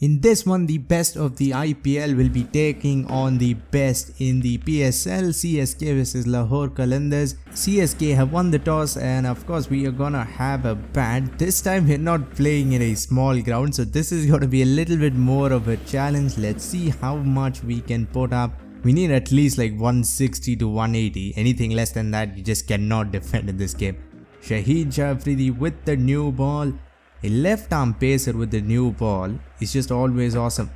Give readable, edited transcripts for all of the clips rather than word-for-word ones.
In this one, the best of the IPL will be taking on the best in the PSL, CSK versus Lahore Qalandars. CSK have won the toss and of course we are gonna have a bat. This time we're not playing in a small ground, so this is gonna be a little bit more of a challenge. Let's see how much we can put up. We need at least like 160 to 180. Anything less than that you just cannot defend in this game. Shahid Jafridi with the new ball. A left arm pacer with the new ball is just always awesome.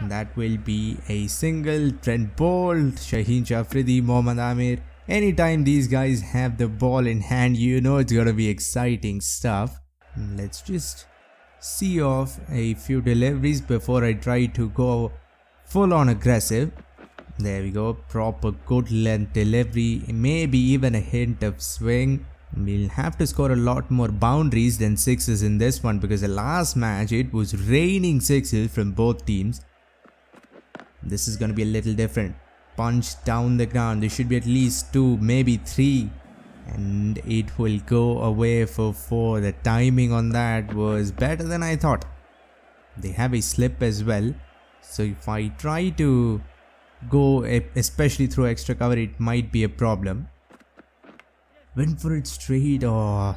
That will be a single. Trent Bolt, Shaheen Jafridi, Mohammad Amir. Anytime these guys have the ball in hand, you know it's gonna be exciting stuff. Let's just see off a few deliveries before I try to go full on aggressive. There we go, proper good length delivery, maybe even a hint of swing. We'll have to score a lot more boundaries than sixes in this one because the last match it was raining sixes from both teams. This is going to be a little different. Punch down the ground. There should be at least 2, maybe 3. And it will go away for 4. The timing on that was better than I thought. They have a slip as well. So if I try to go especially through extra cover, it might be a problem. Went for it straight. Oh,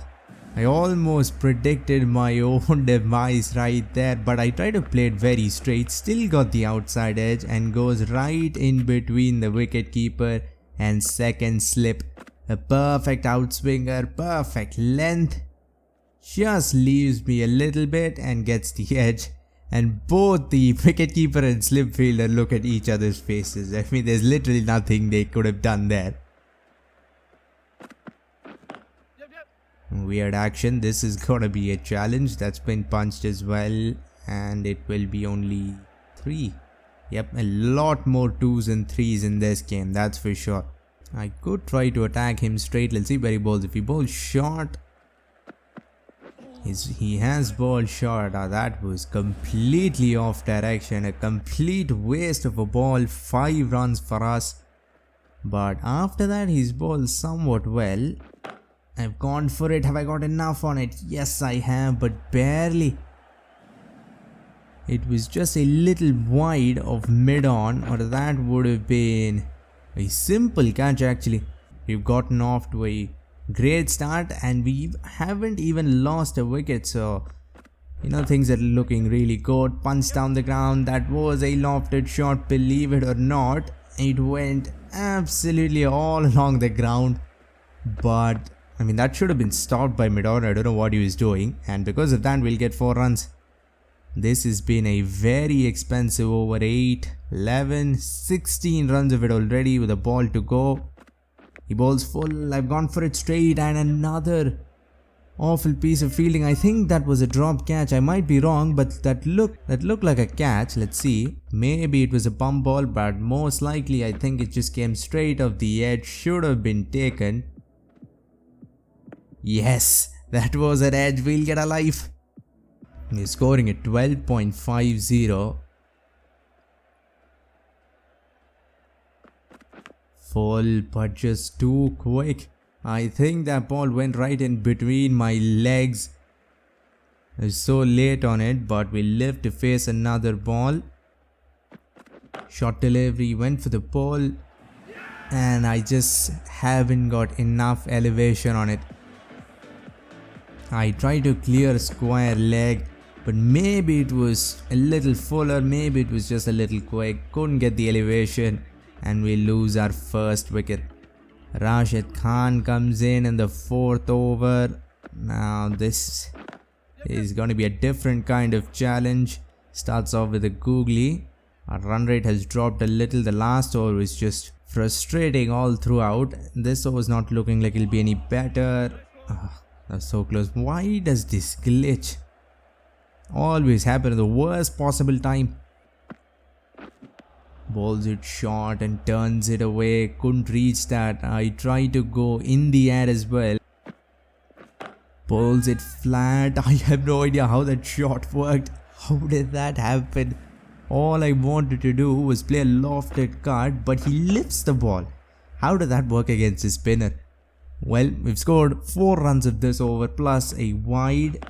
I almost predicted my own demise right there, but I tried to play it very straight, still got the outside edge and goes right in between the wicket keeper and second slip. A perfect outswinger, perfect length, just leaves me a little bit and gets the edge, and both the wicketkeeper and slip fielder look at each other's faces. I mean, there's literally nothing they could have done there. Weird action. This is gonna be a challenge. That's been punched as well, and it will be only 3. Yep, a lot more 2s and 3s in this game, that's for sure. I could try to attack him straight. Let's see where he bowls. If he bowls short, he has bowled short. That was completely off direction, a complete waste of a ball. 5 runs for us, but after that he's bowled somewhat well. I've gone for it. Have I got enough on it? Yes, I have, but barely. It was just a little wide of mid-on, or that would have been a simple catch actually. We've gotten off to a great start and we haven't even lost a wicket, so you know things are looking really good. Punch down the ground. That was a lofted shot, believe it or not. It went absolutely all along the ground, but I mean, that should have been stopped by mid-order. I don't know what he was doing, and because of that we'll get 4 runs. This has been a very expensive over. 8, 11, 16 runs of it already with a ball to go. He bowls full. I've gone for it straight and another awful piece of fielding. I think that was a drop catch. I might be wrong, but that looked like a catch. Let's see. Maybe it was a bump ball, but most likely I think it just came straight off the edge. Should have been taken. Yes, that was an edge. We'll get a life. He's scoring at 12.50. Full, but just too quick. I think that ball went right in between my legs. I was so late on it, but we live to face another ball. Short delivery, went for the ball, and I just haven't got enough elevation on it. I tried to clear a square leg, but maybe it was a little fuller, maybe it was just a little quick. Couldn't get the elevation and we lose our first wicket. Rashid Khan comes in the 4th over. Now this is going to be a different kind of challenge. Starts off with a googly. Our run rate has dropped a little. The last over was just frustrating all throughout. This over is not looking like it'll be any better. That's so close. Why does this glitch always happen at the worst possible time? Bowls it short and turns it away. Couldn't reach that. I tried to go in the air as well. Bowls it flat. I have no idea how that shot worked. How did that happen? All I wanted to do was play a lofted cut, but he lifts the ball. How did that work against a spinner? Well, we've scored 4 runs of this over plus a wide.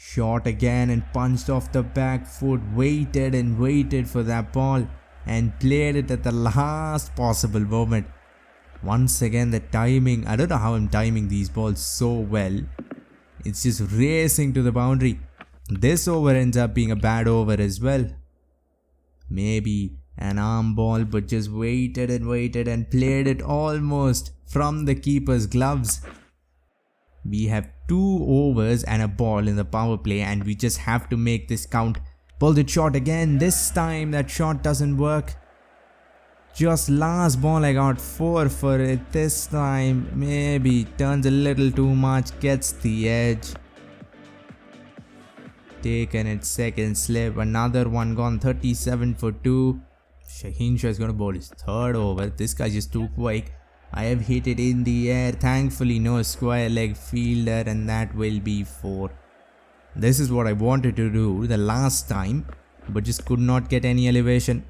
Shot again and punched off the back foot, waited and waited for that ball and played it at the last possible moment. Once again the timing, I don't know how I'm timing these balls so well. It's just racing to the boundary. This over ends up being a bad over as well. Maybe an arm ball, but just waited and played it almost from the keeper's gloves. We have 2 overs and a ball in the power play and we just have to make this count. Pulled it short again. This time that shot doesn't work. Just last ball I got 4 for it. This time maybe turns a little too much, gets the edge. Taken its second slip, another one gone, 37 for 2. Shaheen Shah is going to bowl his 3rd over. This guy just too quick. I have hit it in the air, thankfully no square leg fielder, and that will be 4. This is what I wanted to do the last time, but just could not get any elevation.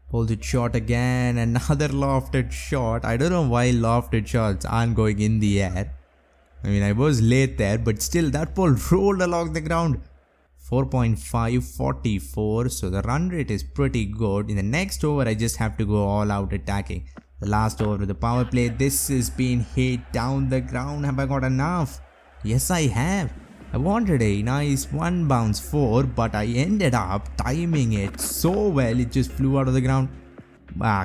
Pulled it short again, another lofted shot. I don't know why lofted shots aren't going in the air. I mean, I was late there, but still that ball rolled along the ground. 4.5, 44, so the run rate is pretty good. In the next over, I just have to go all out attacking. The last over of the power play, this has been hit down the ground. Have I got enough? Yes, I have. I wanted a nice 1 bounce 4, but I ended up timing it so well, it just flew out of the ground.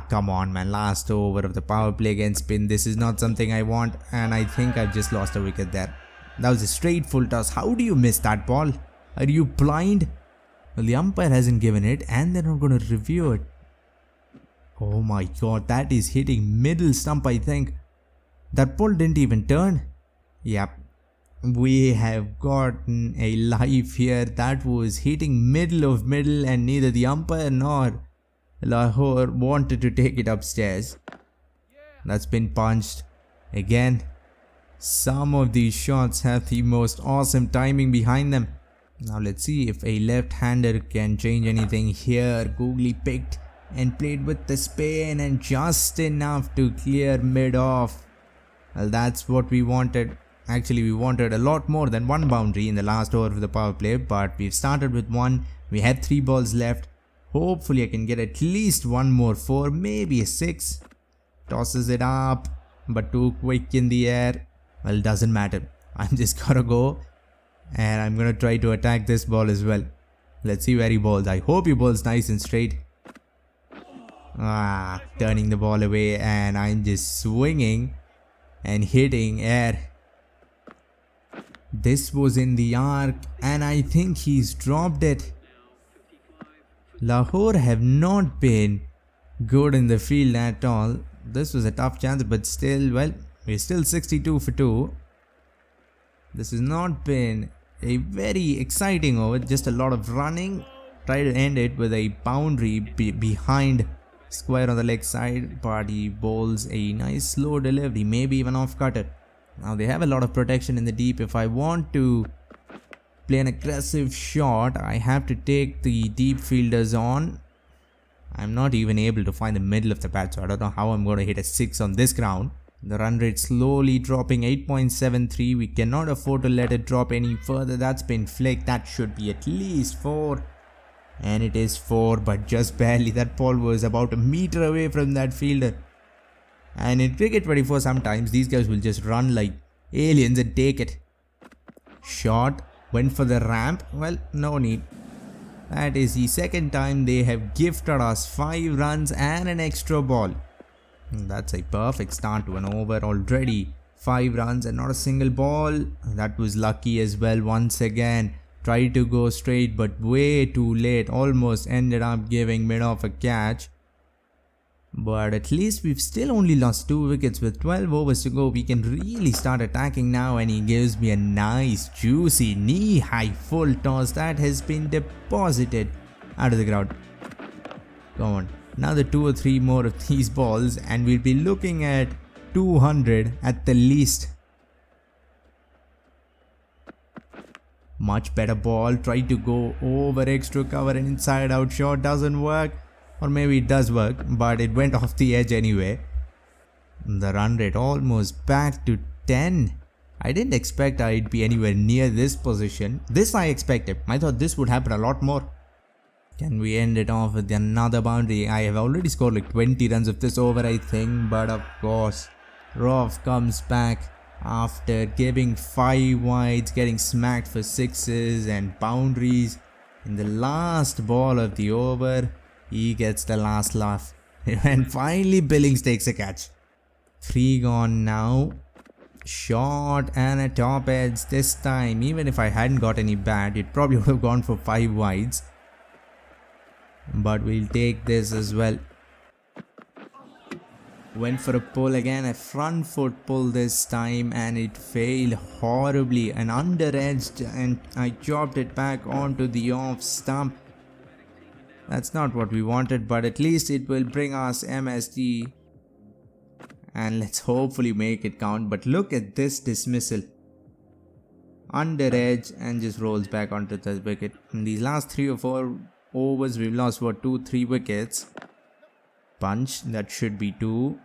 Come on man, last over of the power play against spin. This is not something I want, and I think I've just lost a wicket there. That was a straight full toss. How do you miss that ball? Are you blind? Well, the umpire hasn't given it and they're not going to review it. Oh my god, that is hitting middle stump, I think. That ball didn't even turn. Yep. We have gotten a life here. That was hitting middle of middle and neither the umpire nor Lahore wanted to take it upstairs. That's been punched. Again, some of these shots have the most awesome timing behind them. Now let's see if a left-hander can change anything here. Googly picked and played with the spin and just enough to clear mid-off. Well, that's what we wanted. Actually, we wanted a lot more than 1 boundary in the last over of the power play, but we've started with 1. We had 3 balls left. Hopefully I can get at least 1 more 4, maybe a 6. Tosses it up, but too quick in the air. Well, doesn't matter. I'm just gonna go and I'm gonna try to attack this ball as well. Let's see where he bowls. I hope he bowls nice and straight. Turning the ball away and I'm just swinging and hitting air. This was in the arc and I think he's dropped it. Lahore have not been good in the field at all. This was a tough chance, but still, well, we're still 62 for 2. This has not been a very exciting over, just a lot of running. Try to end it with a boundary behind square on the leg side, but he bowls a nice slow delivery, maybe even off cutter. Now they have a lot of protection in the deep. If I want to play an aggressive shot, I have to take the deep fielders on. I'm not even able to find the middle of the bat, so I don't know how I'm going to hit a 6 on this ground. The run rate slowly dropping, 8.73. We cannot afford to let it drop any further. That's been flicked. That should be at least 4. And it is 4, but just barely. That ball was about a meter away from that fielder. And in cricket 24, sometimes these guys will just run like aliens and take it. Shot. Went for the ramp. Well, no need. That is the second time they have gifted us 5 runs and an extra ball. That's a perfect start to an over already. 5 runs and not a single ball. That was lucky as well once again. Tried to go straight but way too late. Almost ended up giving mid-off a catch. But at least we've still only lost 2 wickets with 12 overs to go. We can really start attacking now, and he gives me a nice juicy knee-high full toss that has been deposited out of the ground. Come on, another 2 or 3 more of these balls and we'll be looking at 200 at the least. Much better ball, tried to go over extra cover and inside out shot, doesn't work. Or maybe it does work, but it went off the edge anyway. The run rate almost back to 10. I didn't expect I'd be anywhere near this position. This I expected. I thought this would happen a lot more. Can we end it off with another boundary? I have already scored like 20 runs of this over, I think. But of course, Roth comes back after giving 5 wides, getting smacked for 6s and boundaries. In the last ball of the over, he gets the last laugh. And finally Billings takes a catch. 3 gone now. Short and a top edge this time. Even if I hadn't got any bat, it probably would have gone for 5 wides. But we'll take this as well. Went for a pull again, a front foot pull this time, and it failed horribly. An under edged, and I chopped it back onto the off stump. That's not what we wanted, but at least it will bring us MSD. And let's hopefully make it count. But look at this dismissal. Under edge and just rolls back onto the wicket. In these last 3 or 4 overs, we've lost what, 2-3 wickets. Punch, that should be 2,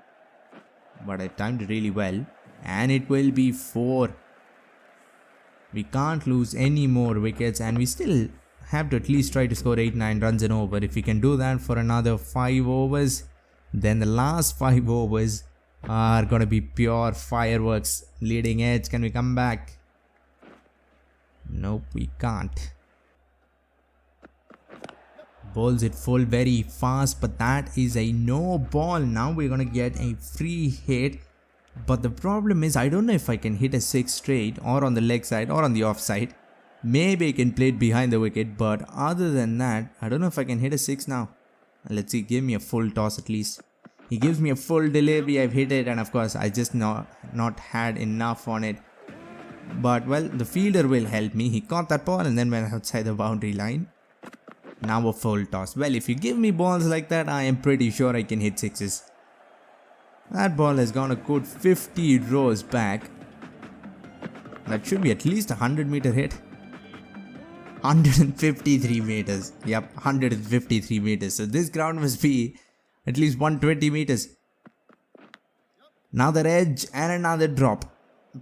but I timed it really well, and it will be 4. We can't lose any more wickets, and we still have to at least try to score 8-9 runs an over. If we can do that for another 5 overs, then the last 5 overs are gonna be pure fireworks. Leading edge, can we come back? Nope, we can't. Bowls it full very fast, but that is a no ball. Now we're gonna get a free hit, but the problem is I don't know if I can hit a 6 straight, or on the leg side or on the off side. Maybe I can play it behind the wicket, but other than that, I don't know if I can hit a 6 now. Let's see, give me a full toss at least. He gives me a full delivery, I've hit it, and of course I just not had enough on it. But well, the fielder will help me. He caught that ball and then went outside the boundary line. Now a full toss. Well, if you give me balls like that, I am pretty sure I can hit 6s. That ball has gone a good 50 rows back. That should be at least a 100-meter hit. 153 meters. Yep, 153 meters. So this ground must be at least 120 meters. Another edge and another drop.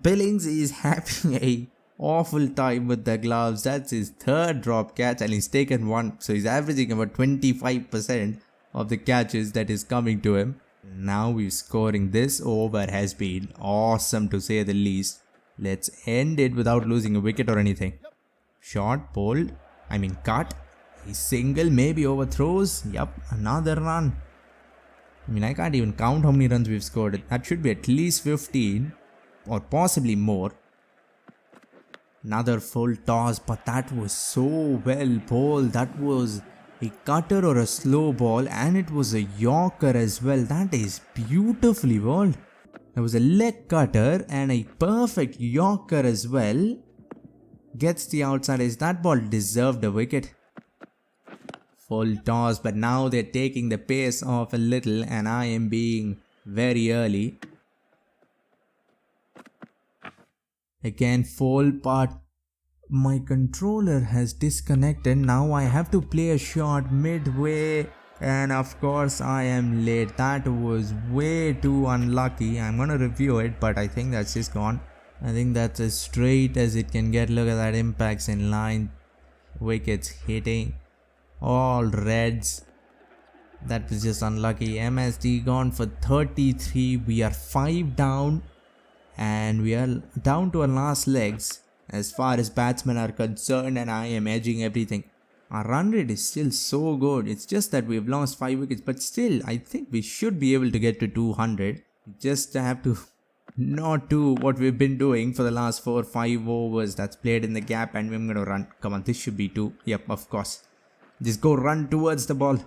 Billings is having a awful time with the gloves. That's his 3rd drop catch, and he's taken 1. So he's averaging about 25% of the catches that is coming to him. Now we're scoring. This over has been awesome to say the least. Let's end it without losing a wicket or anything. Short, pulled, cut. A single, maybe overthrows. Yup, another run. I can't even count how many runs we've scored. That should be at least 15 or possibly more. Another full toss, but that was so well bowled. That was a cutter or a slow ball, and it was a yorker as well. That is beautifully bowled. There was a leg cutter and a perfect yorker as well. Gets the outside edge. That ball deserved a wicket. Full toss, but now they're taking the pace off a little, and I am being very early. Again, full, but my controller has disconnected. Now I have to play a shot midway, and of course I am late. That was way too unlucky. I'm gonna review it, but I think that's just gone. I think that's as straight as it can get. Look at that, impacts in line, wickets hitting, all reds. That was just unlucky. MSD gone for 33. We are 5 down. And we are down to our last legs as far as batsmen are concerned, and I am edging everything. Our run rate is still so good. It's just that we've lost 5 wickets, but still I think we should be able to get to 200. Just have to not do what we've been doing for the last 4-5 overs. That's played in the gap, and I'm gonna run. Come on, this should be 2. Yep, of course. Just go run towards the ball.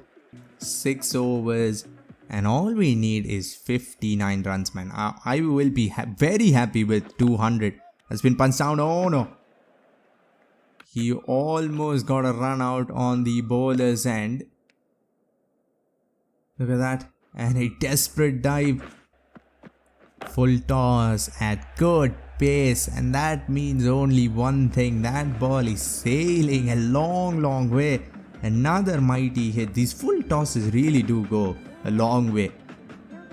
6 overs. And all we need is 59 runs, man. I will be very happy with 200. Has been punched down. Oh no. He almost got a run out on the bowler's end. Look at that. And a desperate dive. Full toss at good pace. And that means only one thing. That ball is sailing a long way. Another mighty hit. These full tosses really do go a long way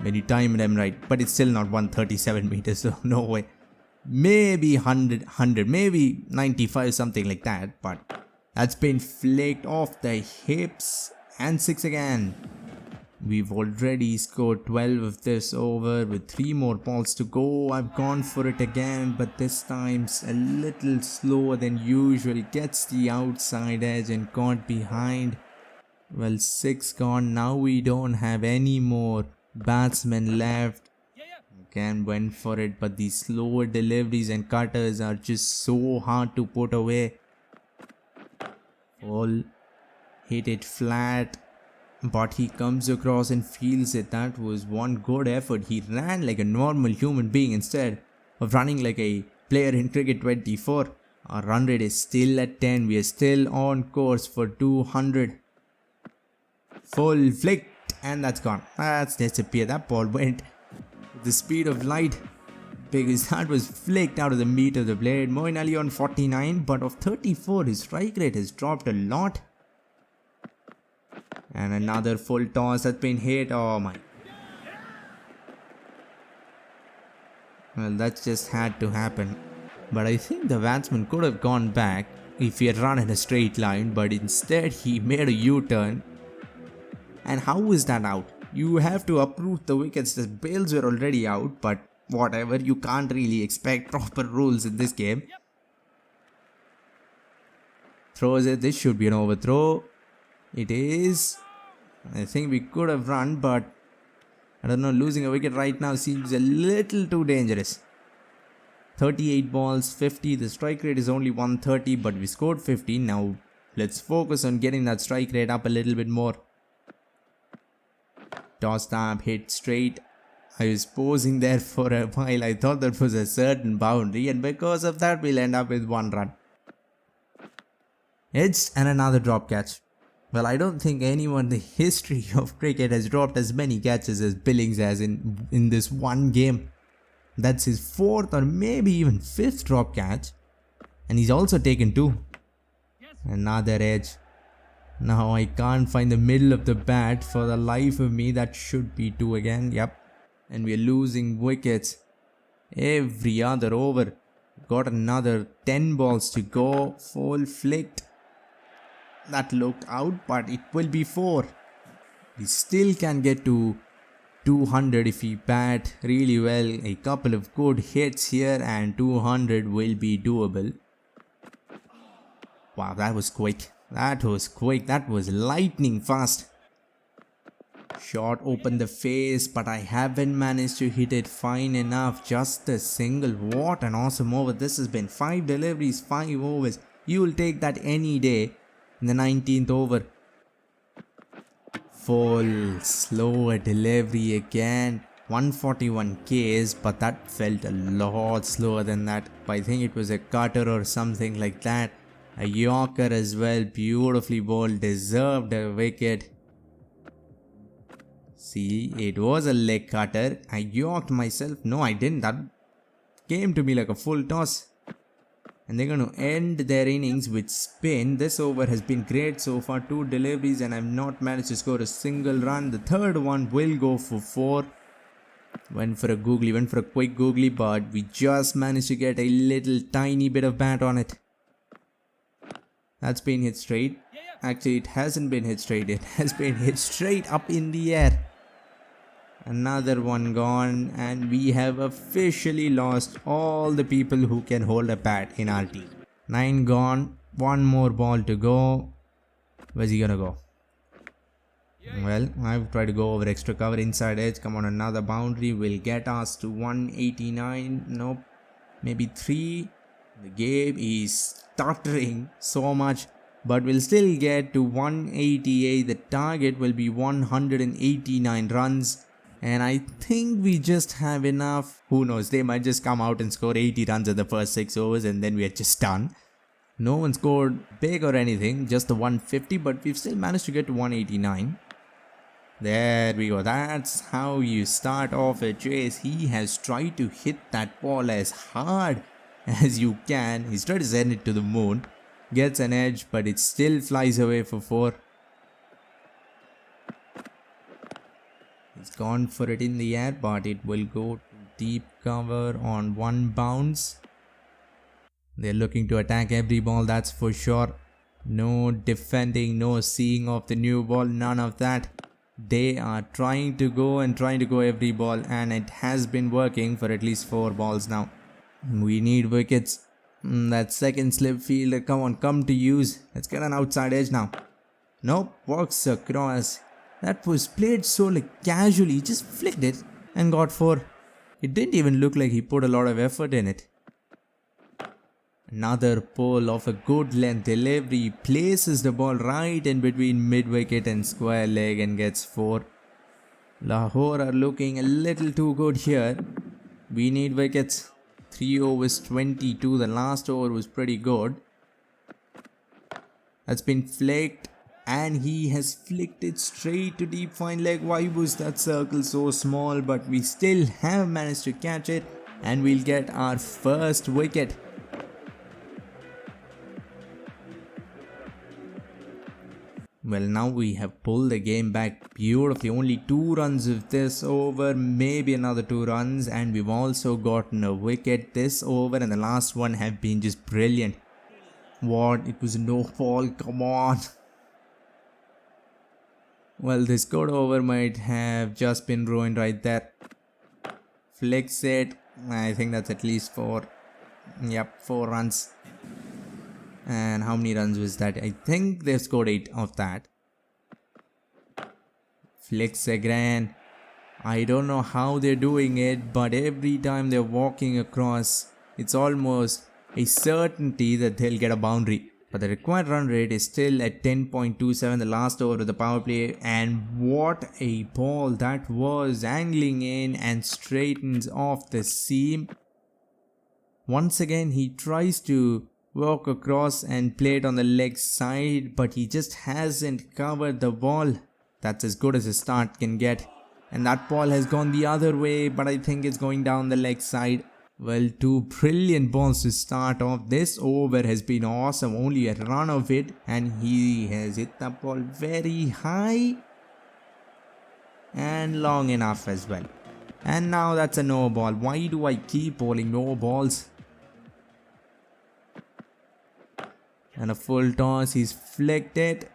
when you time them right, but it's still not 137 meters, so no way. maybe 100, maybe 95, something like that. But that's been flicked off the hips, and 6 again. We've already scored 12 of this over with 3 more balls to go. I've gone for it again, but this time's a little slower than usual. Gets the outside edge and caught behind. Well, 6 gone. Now we don't have any more batsmen left. Again went for it, but these slower deliveries and cutters are just so hard to put away. All hit it flat, but he comes across and feels it. That was one good effort. He ran like a normal human being instead of running like a player in cricket 24. Our run rate is still at 10. We are still on course for 200. Full flick, and that's gone. That's disappeared. That ball went with the speed of light because that was flicked out of the meat of the blade. Moeen Ali on 49, but of 34, his strike rate has dropped a lot. And another full toss that's been hit. Oh my. Well, that just had to happen. But I think the batsman could have gone back if he had run in a straight line, but instead he made a U-turn. And how is that out? You have to uproot the wickets. The bails were already out, but whatever, you can't really expect proper rules in this game. Throws it. This should be an overthrow. It is. I think we could have run, but I don't know, losing a wicket right now seems a little too dangerous. 38 balls, 50. The strike rate is only 130, but we scored 50. Now let's focus on getting that strike rate up a little bit more. Tossed up, hit straight. I was posing there for a while. I thought that was a certain boundary, and because of that we'll end up with 1 run. Edged and another drop catch. Well, I don't think anyone in the history of cricket has dropped as many catches as Billings has in this one game. That's his 4th or maybe even 5th drop catch. And he's also taken 2. Another edge. Now I can't find the middle of the bat for the life of me. That should be 2 again. Yep. And we're losing wickets every other over. Got another 10 balls to go. Full flicked. That looked out, but it will be 4. We still can get to 200 if we bat really well. A couple of good hits here and 200 will be doable. Wow, that was quick. That was quick. That was lightning fast. Shot opened the face, but I haven't managed to hit it fine enough. Just a single. What an awesome over. This has been 5 deliveries, 5 overs. You will take that any day. In the 19th over. Full slower delivery again. 141 Ks, but that felt a lot slower than that. I think it was a cutter or something like that. A Yorker as well, beautifully bowled, deserved a wicket. See, it was a leg cutter. I Yorked myself. No, I didn't. That came to me like a full toss. And they're going to end their innings with spin. This over has been great so far. 2 deliveries and I've not managed to score a single run. The third one will go for 4. Went for a quick googly, but we just managed to get a little tiny bit of bat on it. That's been hit straight. Actually, it hasn't been hit straight. It has been hit straight up in the air. Another one gone, and we have officially lost all the people who can hold a bat in our team. 9 gone, 1 more ball to go. Where's he gonna go? Well, I've tried to go over extra cover, inside edge. Come on, another boundary will get us to 189. Nope, maybe 3. The game is stuttering so much, but we'll still get to 188. The target will be 189 runs. And I think we just have enough. Who knows, they might just come out and score 80 runs in the first 6 overs and then we are just done. No one scored big or anything, just the 150, but we've still managed to get to 189. There we go. That's how you start off a chase. He has tried to hit that ball as hard as you can. He's tried to send it to the moon. Gets an edge, but it still flies away for 4. He's gone for it in the air, but it will go deep cover on one bounce. They're looking to attack every ball, that's for sure. No defending, no seeing of the new ball, none of that. They are trying to go every ball, and it has been working for at least 4 balls now. We need wickets. That second slip fielder, come on, come to use. Let's get an outside edge now. Nope, works across. That was played so casually, he just flicked it and got 4. It didn't even look like he put a lot of effort in it. Another pull of a good length delivery, places the ball right in between mid-wicket and square leg and gets 4. Lahore are looking a little too good here. We need wickets. 3 overs 22, the last over was pretty good. That's been flicked, and he has flicked it straight to deep fine leg. Why was that circle so small? But we still have managed to catch it, and we'll get our first wicket. Well, now we have pulled the game back beautifully. Only 2 runs of this over, maybe another 2 runs, and we've also gotten a wicket this over, and the last one have been just brilliant. What? It was a no ball, come on. Well, this good over might have just been ruined right there. Flicks it. I think that's at least 4. Yep, 4 runs. And how many runs was that? I think they've scored 8 of that. Flicks again. I don't know how they're doing it, but every time they're walking across, it's almost a certainty that they'll get a boundary. But the required run rate is still at 10.27, the last over of the power play. And what a ball that was, angling in and straightens off the seam. Once again, he tries to walk across and play it on the leg side, but he just hasn't covered the ball. That's as good as a start can get. And that ball has gone the other way, but I think it's going down the leg side. Well, 2 brilliant balls to start off. This over has been awesome, only a run of it, and he has hit the ball very high and long enough as well. And now that's a no ball. Why do I keep bowling no balls? And a full toss, he's flicked it,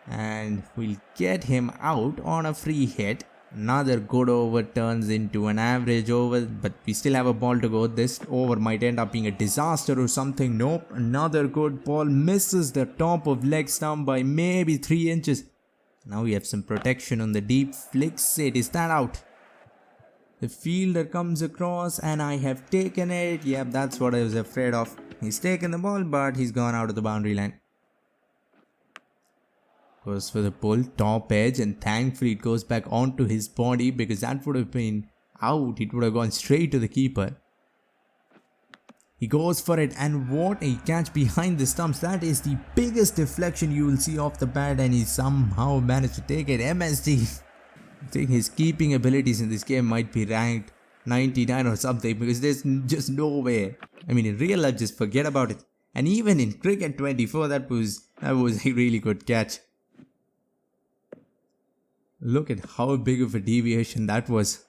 and we'll get him out on a free hit. Another good over turns into an average over, but we still have a ball to go. This over might end up being a disaster or something. Nope, another good ball, misses the top of leg stump by maybe 3 inches. Now we have some protection on the deep, flicks it. Is that out? The fielder comes across, and I have taken it. Yep, that's what I was afraid of. He's taken the ball, but he's gone out of the boundary line. Goes for the pull, top edge, and thankfully it goes back onto his body, because that would have been out. It would have gone straight to the keeper. He goes for it, and what a catch behind the stumps. That is the biggest deflection you will see off the bat, and he somehow managed to take it. MSD. I think his keeping abilities in this game might be ranked 99 or something, because there's just no way. I mean, in real life, just forget about it. And even in cricket 24, that was a really good catch. Look at how big of a deviation that was.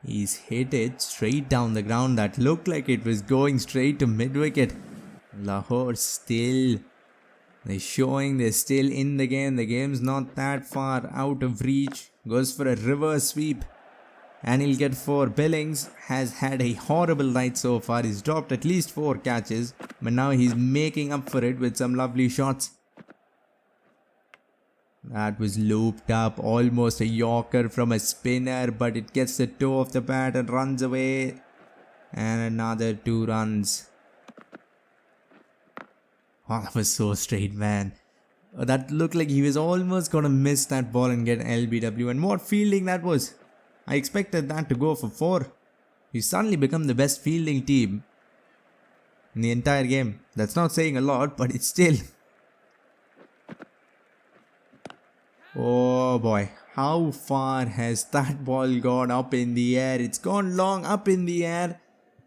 He's hit it straight down the ground. That looked like it was going straight to mid-wicket. Lahore still, they're showing they're still in the game. The game's not that far out of reach. Goes for a reverse sweep, and he'll get 4. Billings has had a horrible night so far. He's dropped at least 4 catches, but now he's making up for it with some lovely shots. That was looped up, almost a yorker from a spinner, but it gets the toe of the bat and runs away. And another 2 runs. Oh, that was so straight, man. That looked like he was almost gonna miss that ball and get LBW. And what fielding that was. I expected that to go for 4. You suddenly become the best fielding team in the entire game. That's not saying a lot, but it's still. Oh boy, how far has that ball gone up in the air? It's gone long up in the air,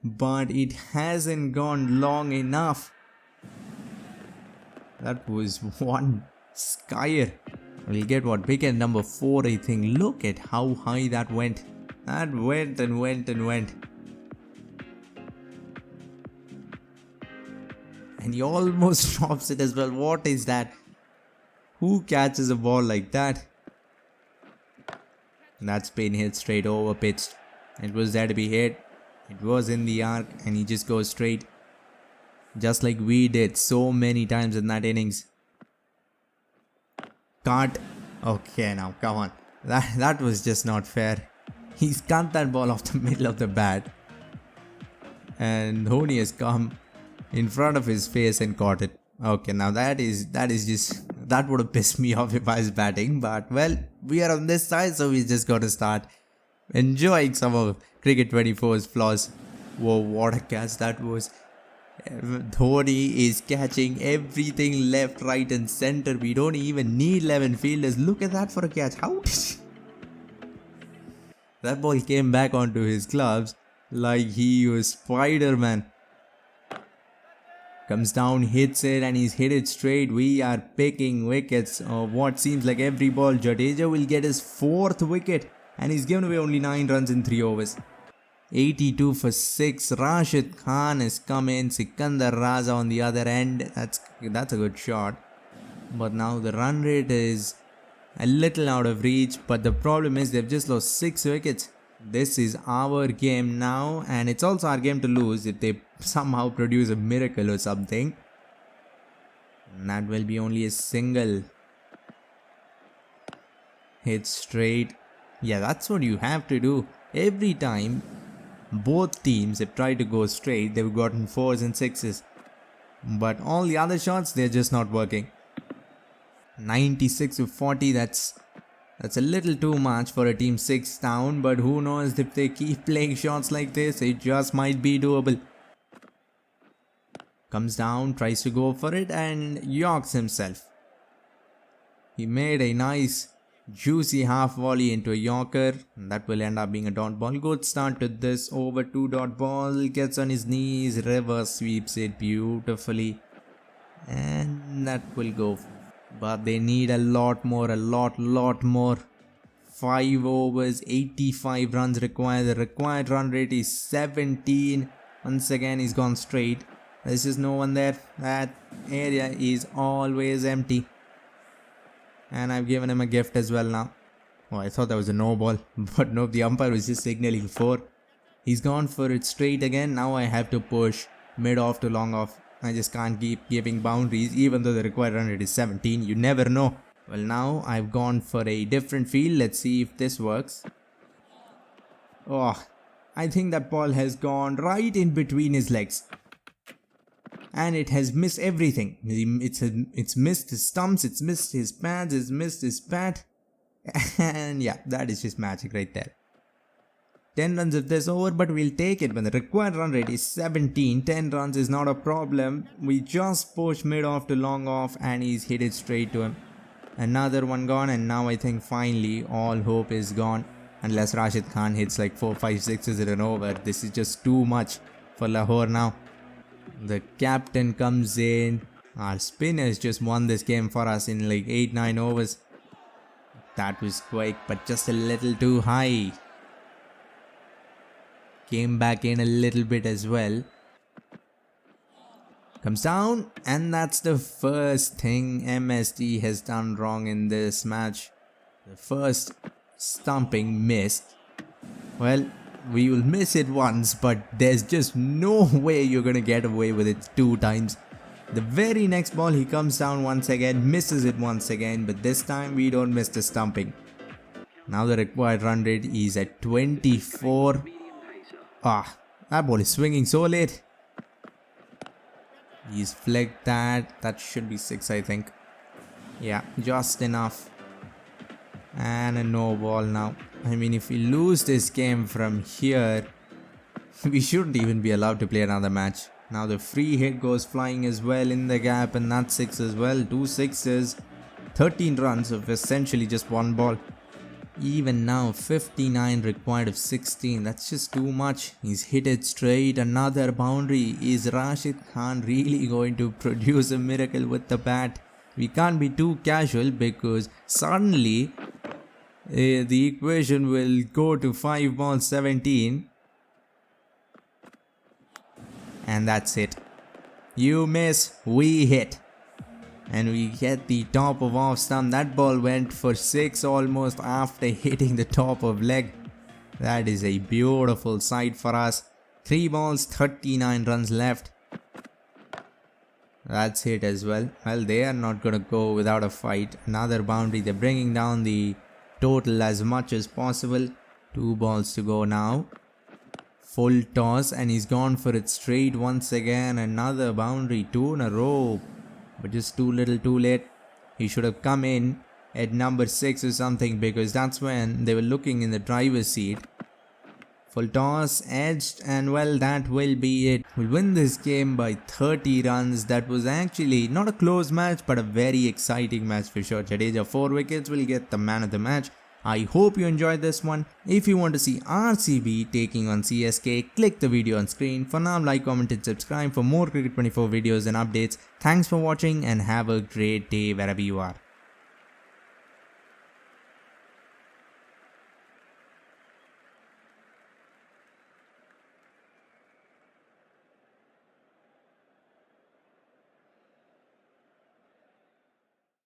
but it hasn't gone long enough. That was one skyer. We'll get what? Wicket number 4, I think. Look at how high that went. That went and went and went. And he almost drops it as well. What is that? Who catches a ball like that? That's been hit straight over pitched. It was there to be hit. It was in the arc and he just goes straight. Just like we did so many times in that innings. Can't. Okay, now come on. That was just not fair. He's cut that ball off the middle of the bat. And Dhoni has come in front of his face and caught it. Okay, now that is just, that would have pissed me off if I was batting. But well, we are on this side, so we just got to start enjoying some of Cricket 24's flaws. Whoa, what a catch that was. Dhoni is catching everything left, right and center. We don't even need 11 fielders. Look at that for a catch. How did that ball came back onto his gloves like he was Spider-Man. Comes down, hits it and he's hit it straight. We are picking wickets. What seems like every ball. Jadeja will get his 4th wicket and he's given away only 9 runs in 3 overs. 82 for 6. Rashid Khan has come in. Qalandars on the other end. That's a good shot. But now the run rate is a little out of reach. But the problem is they've just lost 6 wickets. This is our game now. And it's also our game to lose if they somehow produce a miracle or something. And that will be only a single. Hit straight. Yeah, that's what you have to do. Every time both teams have tried to go straight, they've gotten 4s and 6s. But all the other shots, they're just not working. 96 to 40, that's a little too much for a team 6 down. But who knows, if they keep playing shots like this, it just might be doable. Comes down, tries to go for it and yorks himself. He made a nice juicy half volley into a yorker. That will end up being a dot ball. Good start to this over 2 dot ball. Gets on his knees, reverse sweeps it beautifully. And that will go. But they need a lot more. 5 overs, 85 runs required. The required run rate is 17. Once again, he's gone straight. There's just no one there. That area is always empty. And I've given him a gift as well now. Oh, I thought that was a no ball. But no, the umpire was just signaling 4. He's gone for it straight again. Now I have to push mid off to long off. I just can't keep giving boundaries even though the required run rate is 17. You never know. Well, now I've gone for a different field. Let's see if this works. Oh, I think that ball has gone right in between his legs. And it has missed everything. It's missed his stumps, it's missed his pads, it's missed his bat. And yeah, that is just magic right there. 10 runs if this over, but we'll take it when the required run rate is 17. 10 runs is not a problem. We just push mid off to long off and he's hit it straight to him. Another one gone, and now I think finally all hope is gone. Unless Rashid Khan hits like 4, 5, 6s in an over. This is just too much for Lahore now. The captain comes in. Our spinners just won this game for us in like 8-9 overs. That was quick, but just a little too high. Came back in a little bit as well. Comes down, and that's the first thing MSD has done wrong in this match. The first stumping missed. Well, we will miss it once, but there's just no way you're gonna get away with it 2 times. The very next ball he comes down once again, misses it once again, but this time we don't miss the stumping. Now the required run rate is at 24. That ball is swinging so late. He's flicked that. That should be 6, I think. Yeah, just enough. And a no ball now. I mean, if we lose this game from here, we shouldn't even be allowed to play another match. Now the free hit goes flying as well in the gap, and that's 6 as well. 2 6s, 13 runs of essentially just 1 ball. Even now, 59 required of 16. That's just too much. He's hit it straight. Another boundary. Is Rashid Khan really going to produce a miracle with the bat? we can't be too casual because suddenly the equation will go to 5 balls 17 and that's it. You miss, we hit. And we hit the top of off stump. That ball went for 6 almost after hitting the top of leg. That is a beautiful sight for us. 3 balls, 39 runs left. That's hit as well. Well, they are not going to go without a fight. Another boundary. They're bringing down the total as much as possible. 2 balls to go now. Full toss and he's gone for it straight once again. Another boundary. 2 in a row. But just too little too late. He should have come in at number 6 or something because that's when they were looking in the driver's seat. Full toss, edged, and well, that will be it. We'll win this game by 30 runs. That was actually not a close match but a very exciting match for sure. Jadeja 4 wickets will get the man of the match. I hope you enjoyed this one. If you want to see RCB taking on CSK, click the video on screen. For now, like, comment and subscribe for more Cricket 24 videos and updates. Thanks for watching and have a great day wherever you are.